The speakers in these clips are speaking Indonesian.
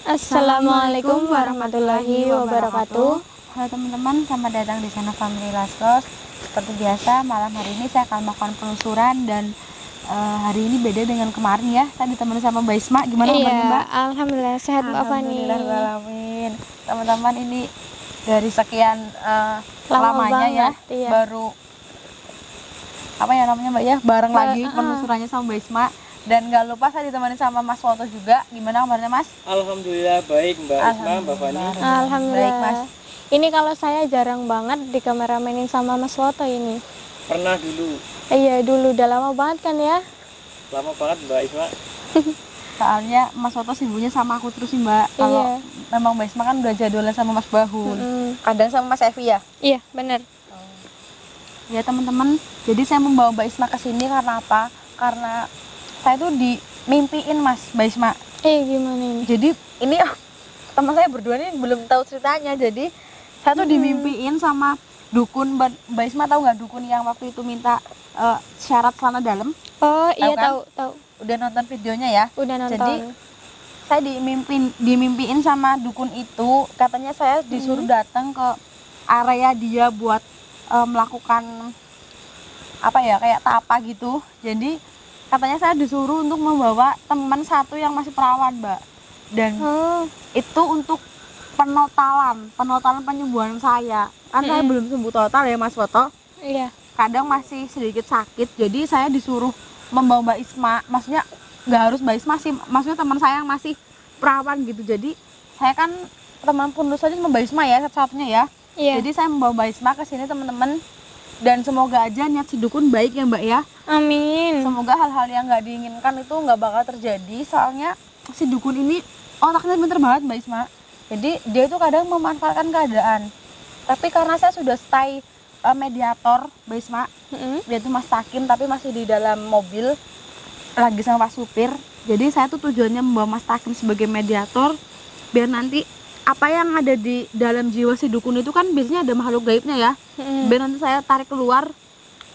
Assalamualaikum warahmatullahi wabarakatuh. Halo teman-teman, selamat datang di channel Family Lastos. Seperti biasa, malam hari ini saya akan melakukan penelusuran dan hari ini beda dengan kemarin ya. Saya ditemani sama Mbak Isma. Gimana kabarnya Mbak? Alhamdulillah sehat Mbak Fani. Alhamdulillah. Teman-teman, ini dari sekian lamanya banget, ya, baru apa ya namanya Mbak ya, bareng lagi penelusurannya sama Mbak Isma. Dan nggak lupa saya ditemani sama Mas Woto juga. Gimana kabarnya Mas? Alhamdulillah baik Mbak Isma, Mbak Fani. Alhamdulillah. Baik Mas. Ini kalau saya jarang banget di kameramenin sama Mas Woto ini. Pernah dulu. Iya dulu, udah lama banget kan ya? Lama banget Mbak Isma. Soalnya Mas Woto sibuknya sama aku terus sih Mbak. Kalau memang Mbak Isma kan udah jadwalnya sama Mas Bahun. Kadang sama Mas Evi ya? Iya bener. Ya teman-teman, jadi saya membawa Mbak Isma ke sini karena apa? Karena saya tuh dimimpiin Mas Mbak Isma. Gimana ini? Jadi ini teman saya berdua ini belum tahu ceritanya. Jadi saya tuh dimimpiin sama dukun. Mbak Isma tahu nggak dukun yang waktu itu minta syarat celana dalam? Oh iya Tahu tahu. Udah nonton videonya ya? Udah nonton. Jadi saya dimimpiin sama dukun itu. Katanya saya disuruh datang ke area dia buat melakukan apa ya, kayak tapa gitu. Jadi katanya saya disuruh untuk membawa teman satu yang masih perawan Mbak. Dan itu untuk penotalan penyembuhan saya. Kan saya belum sembuh total ya Mas Woto. Iya. Kadang masih sedikit sakit. Jadi saya disuruh membawa Mbak Isma. Maksudnya nggak harus Mbak Isma sih, maksudnya teman saya yang masih perawan gitu. Jadi saya kan teman pun saja sama Mbak Isma ya, satu-satunya ya. Iya. Jadi saya membawa Mbak Isma ke sini teman-teman. Dan semoga aja niat si dukun baik ya Mbak ya. Amin. Semoga hal-hal yang nggak diinginkan itu nggak bakal terjadi. Soalnya si dukun ini otaknya pinter banget Mbak Isma. Jadi dia itu kadang memanfaatkan keadaan. Tapi karena saya sudah stay mediator Mbak Isma, dia itu Mas Takim tapi masih di dalam mobil lagi sama Pak Supir. Jadi saya tuh tujuannya membawa Mas Takim sebagai mediator biar nanti apa yang ada di dalam jiwa si dukun itu kan biasanya ada makhluk gaibnya ya. Biar nanti saya tarik keluar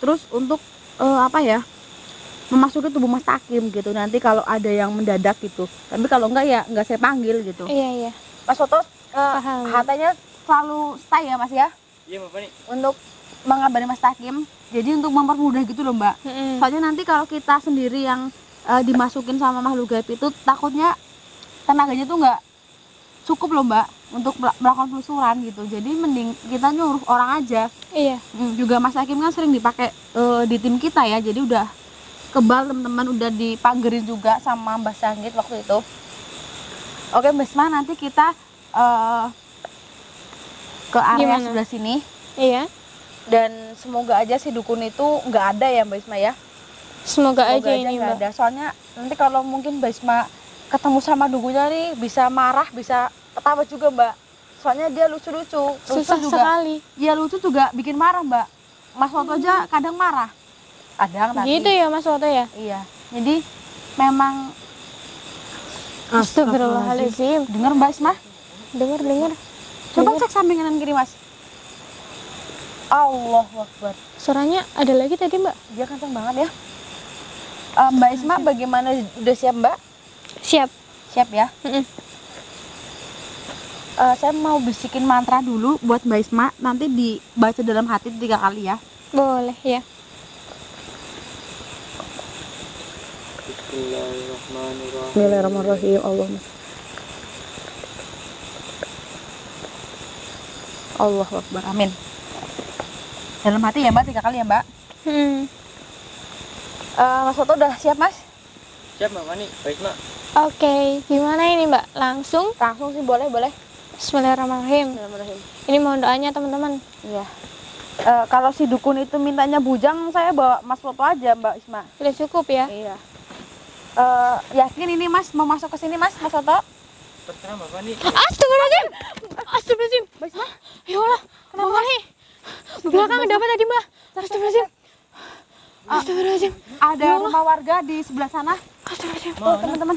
terus untuk apa ya, memasuki tubuh Mas Takim gitu. Nanti kalau ada yang mendadak gitu. Tapi kalau enggak ya enggak saya panggil gitu. Iya. Mas Woto hatanya selalu stay ya Mas ya? Iya Mbak Fani. Untuk mengabari Mas Takim. Jadi untuk mempermudah gitu loh Mbak. Soalnya nanti kalau kita sendiri yang dimasukin sama makhluk gaib itu takutnya tenaganya tuh nggak cukup loh Mbak untuk melakukan penelusuran gitu. Jadi mending kita nyuruh orang aja. Iya. Juga Mas Takim kan sering dipakai di tim kita ya. Jadi udah kebal teman-teman, udah dipagerin juga sama Mbak Sanggit waktu itu. Oke Mbak Isma, nanti kita ke area sebelah sini. Iya. Dan semoga aja si dukun itu nggak ada ya Mbak Isma ya. Semoga aja ini nggak Mbak. ada. Soalnya nanti kalau mungkin Mbak Isma ketemu sama dukunnya nih bisa marah, bisa ketawa juga Mbak. Soalnya dia lucu-lucu. Susah juga, sekali. Iya lucu juga bikin marah Mbak. Mas Woto aja kadang marah. Kadang tapi. Gitu ya Mas Woto ya? Iya. Jadi memang Astagfirullahaladzim. dengar Mbak Isma? Dengar. Coba cek samping kanan kiri Mas. Allahu Akbar. Suaranya ada lagi tadi Mbak? Dia kenceng banget ya. Mbak Isma bagaimana, udah siap Mbak? Siap. Siap ya. Saya mau bisikin mantra dulu buat Mbak Isma, nanti dibaca dalam hati 3 kali ya. Boleh ya. Bismillahirrahmanirrahim. Allahu Akbar. Amin. Dalam hati ya Mbak, 3 kali ya Mbak. Mas Woto udah siap Mas? Siap Mbak Fani, baik Mbak. Oke, gimana ini Mbak? Langsung Sih boleh. Bismillahirrahmanirrahim. Ini mohon doanya teman-teman. Iya. Kalau si dukun itu mintanya bujang, saya bawa Mas Woto aja Mbak Isma. Udah cukup ya? Iya. Yakin ini Mas mau masuk ke sini Mas Woto? Terserah Mbak Fani. Astagfirullahaladzim. Mbak Isma? Ya Allah, kenapa nih? Belakang ada apa tadi Mbak? Astagfirullahaladzim. Astagfirullahaladzim. Ada rumah warga di sebelah sana. Astagfirullahaladzim. Tuh teman-teman.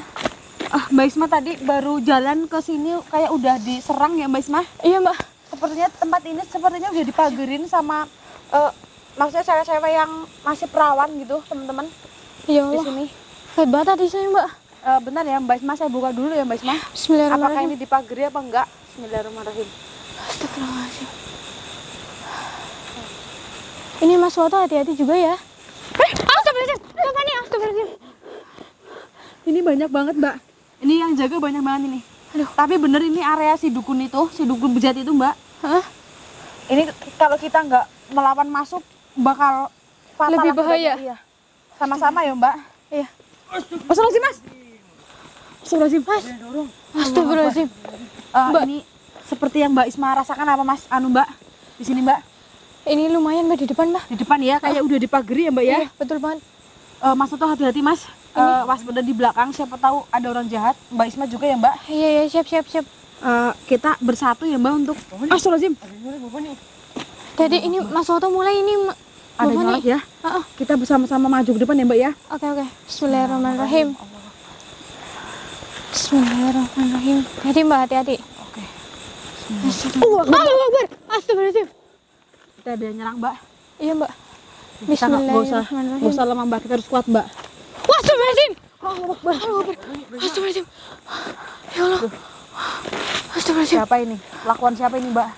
Mbak Isma tadi baru jalan ke sini kayak udah diserang ya Mbak Isma? Iya Mbak. Sepertinya tempat ini udah dipagerin sama maksudnya cewek-cewek yang masih perawan gitu teman-teman. Ya Di Allah. sini. Hebat tadi saya Mbak. Bentar ya Mbak Isma, saya buka dulu ya Mbak Isma. Apakah Bismillahirrahmanirrahim. ini dipagari apa enggak? Bismillahirrahmanirrahim. Astagfirullahaladzim. Ini Mas Woto hati-hati juga ya. Astagfirullahaladzim. Mbak Fani, astagfirullahaladzim. Ini banyak banget Mbak. Ini yang jaga banyak banget ini. Aduh. Tapi bener ini area si dukun itu, si dukun bejat itu Mbak. Hah? Ini kalau kita nggak melawan masuk bakal fatal Lebih bahaya. akibatnya. Iya. Sama-sama ya Mbak. Iya. Astagfirullahaladzim Mas. Astagfirullahaladzim Mas. Astagfirullahaladzim. Mbak. Ini seperti yang Mbak Isma rasakan apa Mas? Mbak di sini Mbak. Ini lumayan Mbak di depan Mbak. Di depan ya, kayak udah dipagari ya Mbak ya. Iya, betul banget. Mas Toto hati-hati Mas. Waspada di belakang, siapa tahu ada orang jahat. Mbak Isma juga ya Mbak. Iya, iya, siap. Kita bersatu ya Mbak untuk Astagfirullahaladzim. Jadi ini Mas Woto mulai ini Ada Mbak Fani. nyolek ya. Heeh. Kita bersama-sama maju ke depan ya Mbak ya. Oke. Bismillahirrahmanirrahim. Bismillahirrahmanirrahim. Hati Mbak, hati-hati. Oke. Allahu Akbar. Astagfirullahaladzim. Kita ada yang nyerang Mbak. Iya Mbak. Kita nggak Bismillahirrahmanirrahim. usah lama Mbak, kita harus kuat Mbak. Wah, astagfirullahaladzim. Allahu Akbar. Astagfirullahaladzim. Ya Allah. Astagfirullahaladzim. Siapa ini? Lakuan siapa ini Mbak?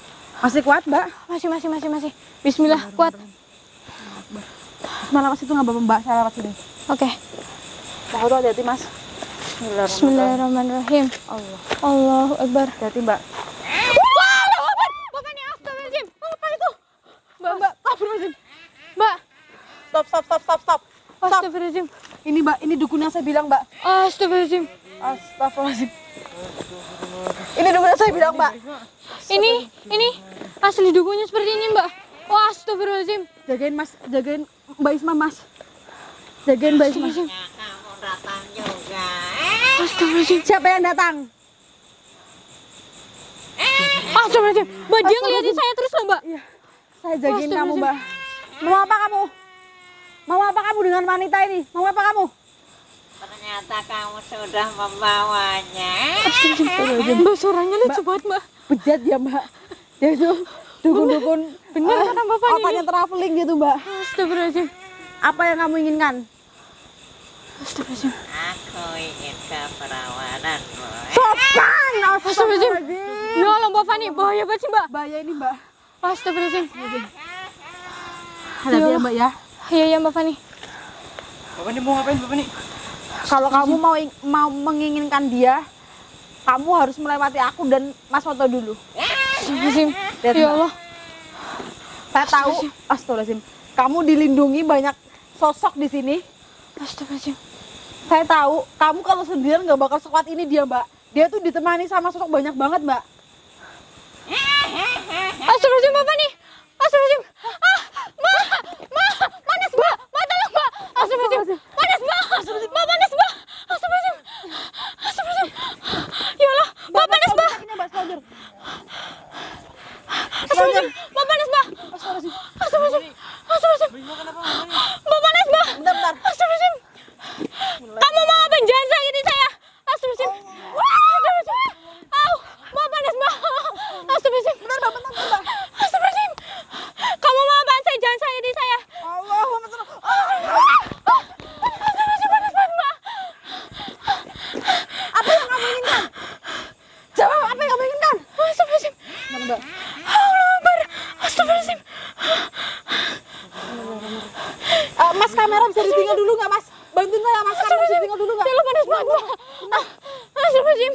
Masih kuat Mbak? Masih. Bismillah, kuat. Malah pas itu nggak apa-apa Mbak, saya lewat sini. Oke. Mbak Toto hati-hati Mas. Bismillahirrahmanirrahim. Allah. Allahu Akbar. Hati-hati Mbak. Wah, Allahu Akbar. Bapak ini astagfirullahaladzim. Apa itu? Mbak. Astagfirullahaladzim. Mbak. Stop. Astagfirullahaladzim. Ini Mbak, ini dukun yang saya bilang Mbak. Astagfirullahaladzim. Astagfirullahaladzim. Ini dukun yang saya bilang Mbak. Ini asli dukunnya seperti ini Mbak. Wah, astagfirullahaladzim. Jagain Mbak Isma Mas. Jagain Mbak Isma. Astagfirullahaladzim. Siapa yang datang? Astagfirullahaladzim. Mbak, dia ngeliatin saya terus loh Mbak. Iya. Saya jagain kamu Astagfirullahaladzim. Mbak. Mau apa kamu? Mau apa kamu dengan wanita ini? Mau apa kamu? Ternyata kamu sudah membawanya. Astagfirullahaladzim. Mbak, suaranya lucu banget Mbak. Bejat ya Mbak. Dia itu dukun-dukun. Bener kata Mbak Fani Otaknya ini. traveling gitu Mbak. Astagfirullahaladzim. Apa yang kamu inginkan? Astagfirullahaladzim. Aku ingin keperawanan. Sopan! Astagfirullahaladzim. Ya Allah Mbak Fani, bahaya banget sih Mbak. Bahaya ini Mbak. Astagfirullahaladzim. Hati-hati ya Mbak ya. Iya Mbak Fani. Bapak nih mau ngapain Bapak nih? Kalau kamu mau menginginkan dia, kamu harus melewati aku dan Mas Woto dulu. Astagfirullahaladzim. Lihat, Ya Mbak. Allah. Saya tahu, astagfirullahaladzim. Kamu dilindungi banyak sosok di sini. Astagfirullahaladzim. Saya tahu, kamu kalau sendirian nggak bakal sekuat ini dia Mbak. Dia tuh ditemani sama sosok banyak banget Mbak. Astagfirullahaladzim Mbak Fani. Astagfirullahaladzim. Panas Mbak. Mbak tolong Mbak. Astagfirullahaladzim. Panas Mbak. Mbak panas Mbak. Astagfirullahaladzim. Ya Allah. Mbak panas Mbak. Ini Mbak, selanjut. Astagfirullahaladzim. Mbak panas Mbak. Astagfirullahaladzim. Mbak panas Mbak. Bentar. Astagfirullahaladzim. Kamu mau apa? Jangan sakitin saya. Astagfirullahaladzim. Astagfirullahaladzim. Au. Mbak panas Mbak. Astagfirullahaladzim. Bentar Mbak. Astagfirullahaladzim. Kamu mau apaan saya? Jangan sakitin saya. Allahumma sholli. Astagfirullahaladzim, panas banget Mbak. Apa yang kamu inginkan? Jawab, apa yang kamu inginkan? Astagfirullahaladzim. Bentar Mbak. Allah Akbar. Astagfirullahaladzim. Mas, kamera bisa ditinggal dulu nggak Mas? Bantuin saya Mas, kamera bisa ditinggal dulu nggak? Ya Allah, panas banget Mbak. Astagfirullahaladzim.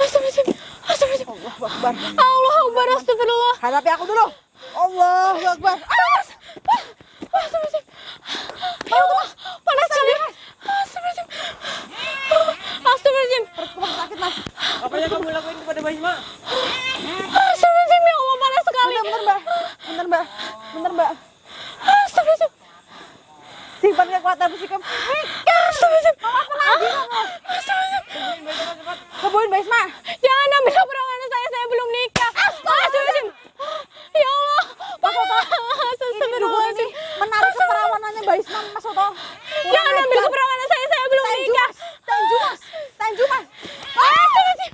Astagfirullahaladzim. Astagfirullahaladzim. Allahu Akbar. Allah Akbar. Astagfirullah. Hadapi aku dulu. Allahu Akbar. Panas. Astagfirullahaladzim. Ya Allah, panas sekali. Astagfirullahaladzim. Astagfirullahaladzim. Perut sakit Mas. Apa yang kamu lakuin kepada Mbak Isma? Astagfirullahaladzim. Ya Allah, panas sekali. Bentar Mbak. Bentar Mbak. Astagfirullahaladzim. Simpan kekuatan psikis. Astagfirullahaladzim. Apa lagi kamu? Astagfirullahaladzim. Kebuin Mbak Isma. Jangan ambil perangan saya belum nikah. Astagfirullahaladzim. Ya Allah, panas. Ini dukun ini menarik keperawanannya Mbak Isma, Mas Woto. Jangan ambil keperangan saya belum nikah. Tanju Mas. Astagfirullahaladzim.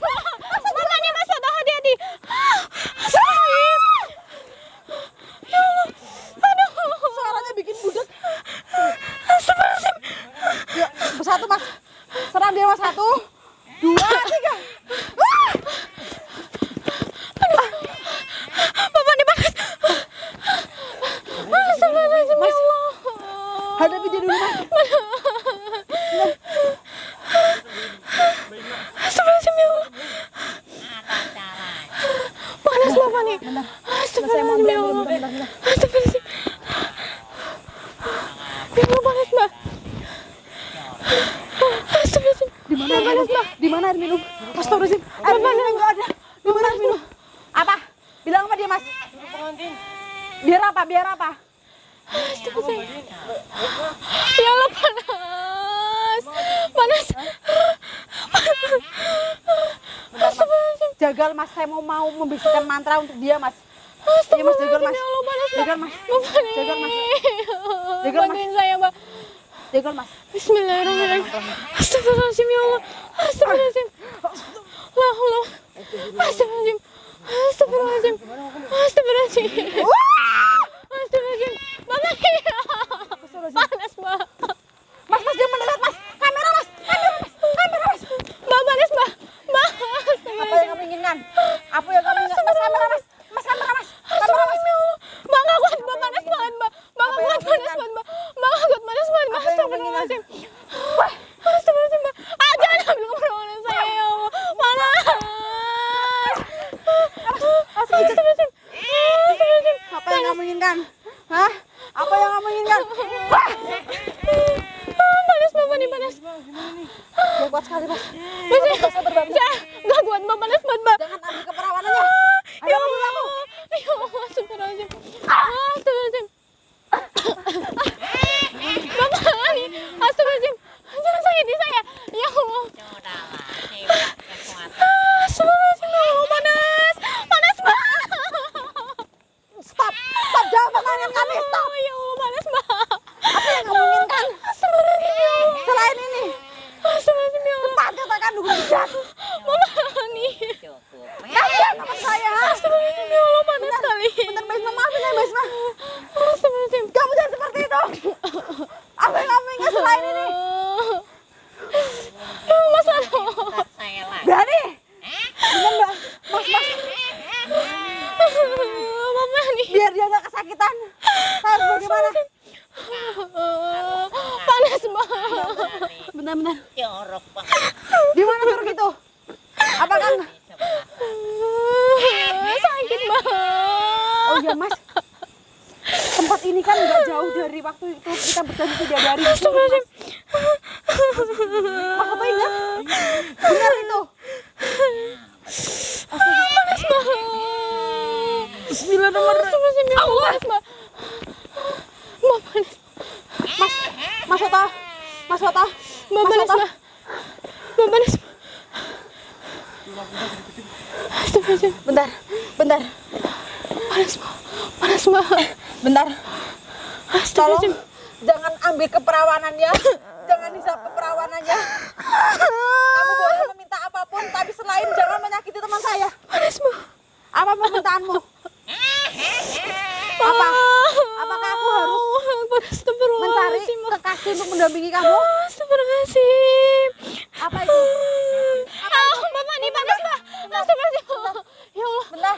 Makanya Mas Woto hati-hati. Astagfirullahaladzim. Ya Allah. Aduh. Suaranya bikin budak. Astagfirullahaladzim. Saya mau ambil bentar. Astagfirullahaladzim. Ya Allah, panas Mbak. Astagfirullahaladzim. Di mana air minum? Di mana air minum? Astagfirullahaladzim. Air minum enggak ada. Di mana air minum? Apa? Bilang apa dia, Mas? Pengantin. Biar apa? Biar apa? Astagfirullahaladzim. Ya Allah, panas. Panas. Astagfirullahaladzim. Jagal, Mas. Saya mau membisikkan mantra untuk dia, Mas. Iya, Mas, jagal, Mas. Ya Allah, panas. Jagal, Mas. Jagal, Mas. Jagal, Mas. Bantuin saya, Mbak. Jagal, Mas. Bismillahirrahmanirrahim. Astagfirullahaladzim, ya Allah. Astagfirullahaladzim. La haula. Astagfirullahaladzim. Astagfirullahaladzim. Astagfirullahaladzim. Astagfirullahaladzim. Mama. Panas, Mbak. Mas, jangan mendekat, Mas. Kamera, Mas. Kamera, Mas. Mbak, panas, Mbak. Mbak. Apa yang kamu inginkan? Apa yang kamu inginkan? Mas, kamera, Mas. Mas, kamera, Mas. Kamera, Mas. Mbak, nggak kuat, Mbak. Panas banget, Mbak. Mbak, nggak kuat, panas banget, Mbak. Mbak, nggak kuat, panas banget, Mbak. Astagfirullahaladzim. Astagfirullahaladzim, Mbak. Jangan ambil keperluan saya, ya Allah. Panas. Astagfirullahaladzim. Astagfirullahaladzim. Apa yang kamu inginkan? Hah? Apa yang kamu inginkan? Panas, Mbak. Ini panas. Dia kuat sekali, Mas. Nggak kuat, Mbak. Panas banget, Mbak. Jangan ambil keperawanannya. Ya Allah. Ya Allah. Astagfirullahaladzim. Astagfirullahaladzim. Bapak ini. Astagfirullahaladzim. Jangan sakiti saya. Ya Allah. Sudahlah, hebat kekuatan. Astagfirullahaladzim. Ya Allah, panas. Panas, Mbak. Stop, jangan pertanyaan kami, stop. Ya Allah, panas, Mbak. Apa yang kamu inginkan? Astagfirullahaladzim, ya Allah. Selain ini, Astagfirullahaladzim, ya Allah. cepat katakan dukun bijak. Mama ini. Cukup. Kasihan teman saya. Astagfirullahaladzim, ya Allah, panas sekali. Bentar, Basma, maafin ya, Basma. Astagfirullahaladzim. Kamu jangan seperti itu. Apa yang kamu inginkan selain ini? Mas Ano. Ntar saya lagi. Berani? Bener, Mbak. Mama ini. Biar dia nggak kesakitan. Saya harus bagaimana? Panas, Mbak. Benar-benar. Jorok banget Di mana curug itu? Apakah? di sebelah. Sakit, Mbak. Oh iya, Mas. Tempat ini kan nggak jauh dari waktu itu kita berjanji 3 hari. Astagfirullahaladzim. Mas apa ingat? Benar itu. Panas, Mbak. Astagfirullahaladzim, ya Allah. Panas, Mbak. Mbak, panas. Mas Oto. Mas Oto. Mbak, Mas panas, Oto. Mbak. Mbak, panas. Astagfirullahaladzim. Bentar. Panas, Mbak. Panas, Mbak. Bentar. Tolong Astagfirullahaladzim. jangan ambil keperawanannya. Jangan hisap keperawanannya. Kamu boleh meminta apapun, tapi selain jangan menyakiti teman saya. Panas, Mbak. Apa permintaanmu? Apa? Apakah aku harus mencari Astagfirullahaladzim. kekasih untuk mendampingi kamu? Astagfirullahaladzim. Apa itu? Bapak ini panas, Mbak. Astagfirullahaladzim. Ya Allah. Bentar.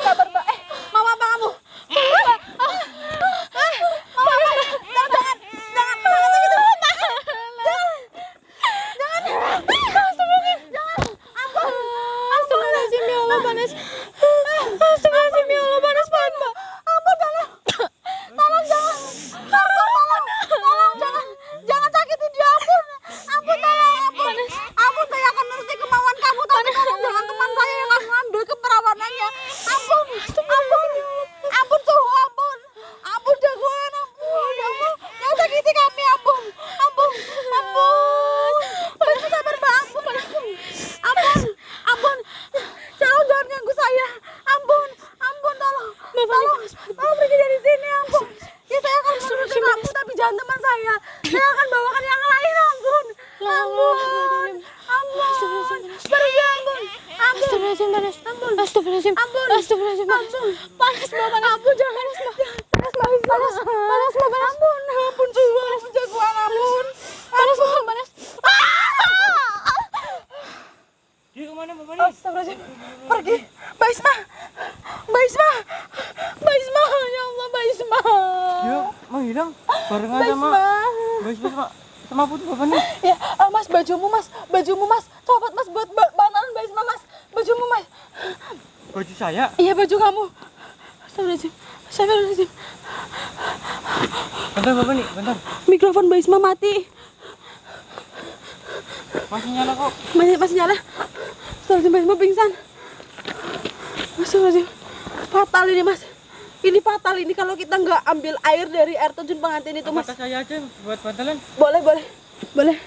Sabar, Mbak. Mau apa kamu? Mbak. Mau apa? Jangan. Astagfirullahaladzim, ya Allah, panas. Astagfirullahaladzim, ya Allah, panas banget, Mbak. Ampun, tolong. Tolong jangan. Tolong jangan sakiti dia, ampun. Ampun, tolong, ampun. Ampun, saya akan menuruti kemauan kamu, tapi tolong jangan teman saya yang akan mengambil keperawanannya. Ampun, ampun suhu, ampun. Ampun jagoan, ampun. Jangan sakiti kami, ampun. Mbak, sabar, Mbak, ampun. Jangan ganggu saya. Ampun, tolong. Tolong pergi dari sini, ampun. Ya saya akan menuruti kamu, tapi jangan teman saya. Saya akan bawakan yang lain, ampun. Pergi, ampun. Astagfirullahaladzim, panas. Astagfirullahaladzim. Ampun. Astagfirullahaladzim, panas. Panas, Mbak, panas. Ampun, jangan. Panas, Mbak. Ampun, jagoan, ampun. Panas, Mbak, panas. Dia kemana Bapak nih? Astagfirullahaladzim. Pergi. Mbak Isma. Ya Allah, Mbak Isma. Dia menghilang barengan Mbak sama Isma. sama putri Bapak nih. Ya, Mas, bajumu, Mas. Copot, Mas, buat bantalan Mbak Isma, Mas. Bajumu, Mas. baju saya. Iya, baju kamu. Astagfirullahaladzim. Astagfirullahaladzim. Bentar Bapak nih, bentar. Mikrofon Mbak Isma mati. Masih nyala kok. Masih nyala. Astagfirullahaladzim, Mbak Isma pingsan. Astagfirullahaladzim. Fatal ini, Mas. Ini fatal ini kalau kita nggak ambil air dari air terjun pengantin itu, Mas. Kata saya aja buat bantalan. Boleh.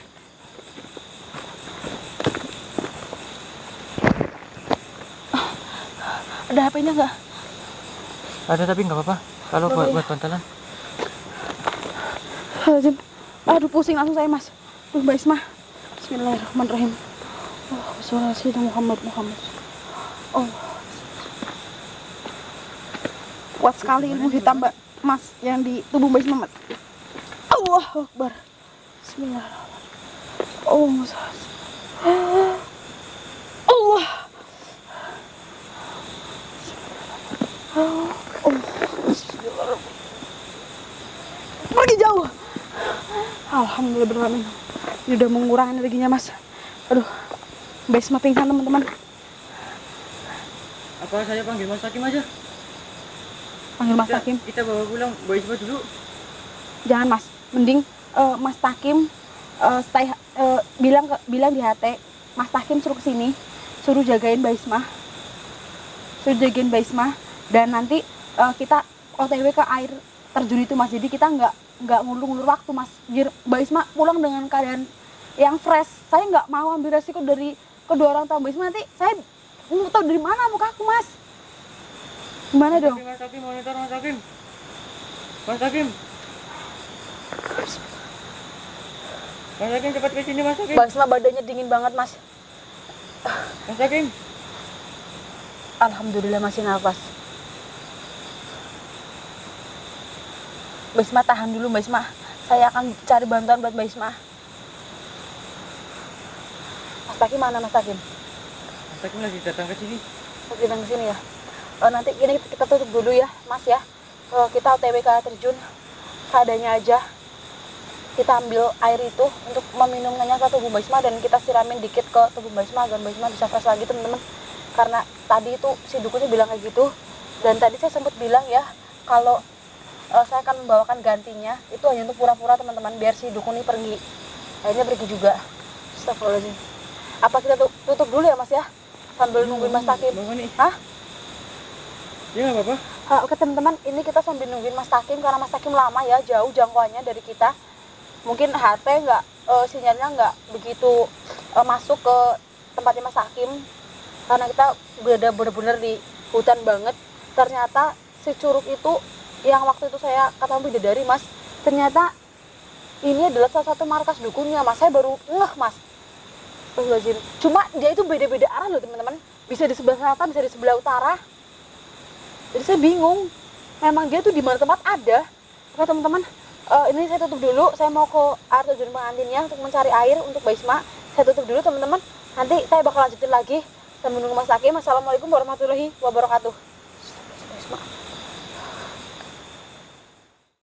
Ada HP-nya nggak? Ada tapi nggak apa-apa. Kalau buat bantalan. Astagfirullahaladzim. Aduh, pusing langsung saya, Mas. Aduh, Mbak Isma. Bismillahirrahmanirrahim. Oh, suara Sayyidina Muhammad. Oh. Kuat sekali ilmu hitam, Mbak. Mas, yang di tubuh Mbak Isma, Mas. Allahu Akbar. Bismillahirrahmanirrahim. Oh, Mas. Allah. Oh. Bismillahirrahmanirrahim. Pergi jauh. Alhamdulillah berlalu. Ini udah mengurangi energinya, Mas. Aduh, Mbak Isma pingsan, teman-teman. Apa saya panggil Mas Hakim aja? Panggil Mas Takim. Kita bawa pulang Mbak Isma dulu. Jangan, Mas. Mending Mas Takim bilang di HT, Mas Takim suruh kesini, suruh jagain Mbak Isma. Dan nanti kita OTW ke air terjun itu, Mas. Jadi kita nggak ngulur-ngulur waktu, Mas. Biar Mbak Isma pulang dengan keadaan yang fresh. Saya nggak mau ambil resiko dari kedua orang tua Mbak Isma. Nanti saya mau tahu dari mana muka aku, Mas. Gimana dong? Mas Hakim, monitor Mas Hakim. Mas Hakim. Mas Hakim cepat ke sini Mas Hakim. Mbak Isma badannya dingin banget, Mas. Mas Hakim. Alhamdulillah masih nafas. Mbak Isma tahan dulu, Mbak Isma. Saya akan cari bantuan buat Mbak Isma. Mas Takim mana, Mas Takim? Mas Hakim lagi datang ke sini. Lagi datang ke sini ya. Nanti ini kita tutup dulu ya, Mas ya. Kita OTW ke air terjun. Seadanya aja. Kita ambil air itu untuk meminumnya ke tubuh Mbak Isma dan kita siramin dikit ke tubuh Mbak Isma agar Mbak Isma bisa fresh lagi, teman-teman. Karena tadi itu si dukunnya bilang kayak gitu. Dan tadi saya sempat bilang ya, kalau saya akan membawakan gantinya itu hanya untuk pura-pura, teman-teman, biar si dukun ini pergi. Akhirnya pergi juga. Astagfirullahaladzim. Apa kita tutup dulu ya, Mas ya? Sambil nungguin Mas Takim. Hah? Ya nggak apa-apa. Oke, teman-teman, ini kita sambil nungguin Mas Takim karena Mas Takim lama ya, jauh jangkauannya dari kita. Mungkin HT nggak, sinyalnya nggak begitu masuk ke tempatnya Mas Takim karena kita berada benar-benar di hutan banget. Ternyata si curug itu yang waktu itu saya kata bidadari, Mas, ternyata ini adalah salah satu markas dukunnya, Mas. Saya baru ngeh, Mas. Cuma dia itu beda-beda arah loh, teman-teman. Bisa di sebelah selatan, bisa di sebelah utara. Jadi saya bingung. Memang dia tuh di mana tempat ada. Oke, teman-teman. Ini saya tutup dulu. Saya mau ke air terjun pengantinnya untuk mencari air untuk Mbak Isma. Saya tutup dulu, teman-teman. Nanti saya bakal lanjutin lagi sambil menunggu Mas Takim. Assalamualaikum warahmatullahi wabarakatuh. Mbak Isma.